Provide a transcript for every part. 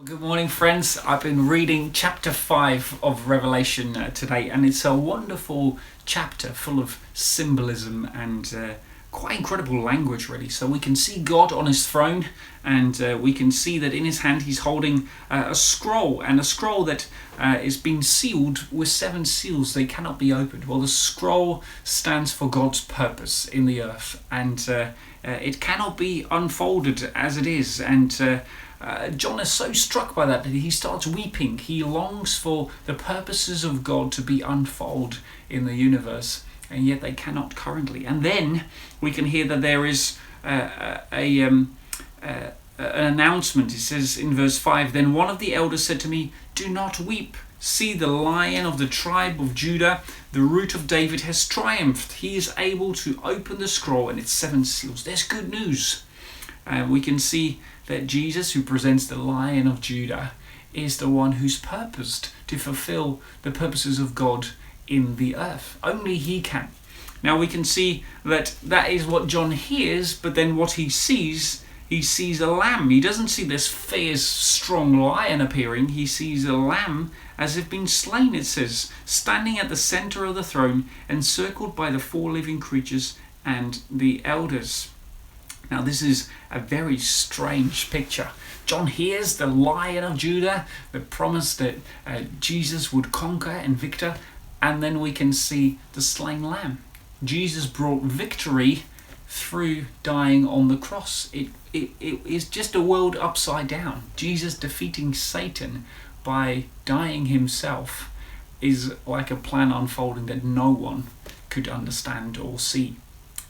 Good morning, friends. I've been reading chapter 5 of Revelation today, and it's a wonderful chapter full of symbolism and quite incredible language, really. So we can see God on his throne, and we can see that in his hand he's holding a scroll, and a scroll that is being sealed with 7 seals. They cannot be opened. Well, the scroll stands for God's purpose in the earth, and it cannot be unfolded as it is. And John is so struck by that he starts weeping. He longs for the purposes of God to be unfolded in the universe, and yet they cannot currently. And then we can hear that there is an announcement. It says in verse 5, "Then one of the elders said to me, 'Do not weep. See, the Lion of the tribe of Judah, the Root of David, has triumphed. He is able to open the scroll and its 7 seals.'" There's good news. We can see that Jesus, who presents the Lion of Judah, is the one who's purposed to fulfill the purposes of God in the earth. Only he can. Now we can see that is what John hears, but then what he sees a lamb. He doesn't see this fierce, strong lion appearing. He sees a lamb as if been slain, it says, standing at the center of the throne, encircled by the 4 living creatures and the elders. Now this is a very strange picture. John hears the Lion of Judah, the promise that Jesus would conquer and victor, and then we can see the slain lamb. Jesus brought victory through dying on the cross. It is just a world upside down. Jesus defeating Satan by dying himself is like a plan unfolding that no one could understand or see.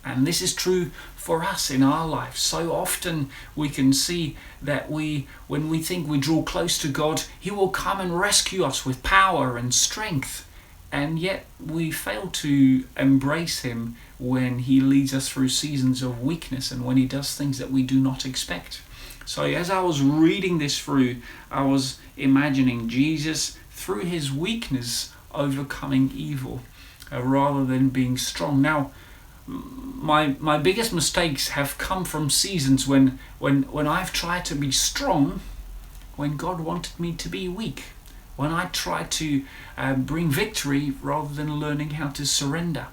And this is true for us in our life. So often we can see that when we think we draw close to God, he will come and rescue us with power and strength. And yet we fail to embrace him when he leads us through seasons of weakness and when he does things that we do not expect. So as I was reading this through, I was imagining Jesus through his weakness overcoming evil rather than being strong. Now, my biggest mistakes have come from seasons when I've tried to be strong when God wanted me to be weak, when I tried to bring victory rather than learning how to surrender.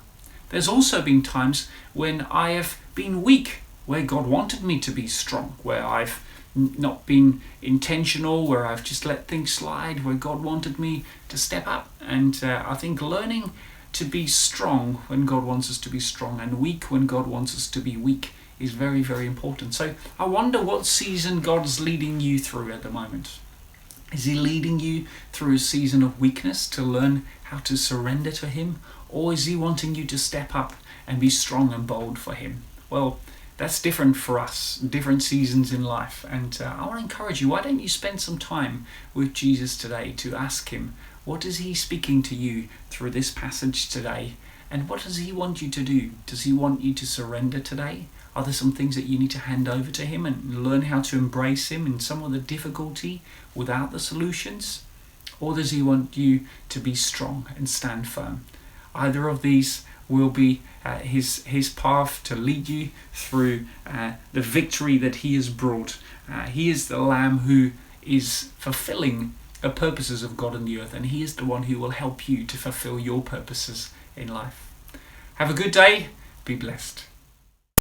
There's also been times when I have been weak, where God wanted me to be strong, where I've not been intentional, where I've just let things slide, where God wanted me to step up. And I think learning to be strong when God wants us to be strong and weak when God wants us to be weak is very, very important. So I wonder what season God's leading you through at the moment. Is he leading you through a season of weakness to learn how to surrender to him? Or is he wanting you to step up and be strong and bold for him? Well, that's different for us, different seasons in life. And I want to encourage you, why don't you spend some time with Jesus today to ask him, what is he speaking to you through this passage today? And what does he want you to do? Does he want you to surrender today? Are there some things that you need to hand over to him and learn how to embrace him in some of the difficulty without the solutions? Or does he want you to be strong and stand firm? Either of these will be his path to lead you through the victory that he has brought. He is the Lamb who is fulfilling the purposes of God in the earth, and he is the one who will help you to fulfill your purposes in life. Have a good day. Be blessed.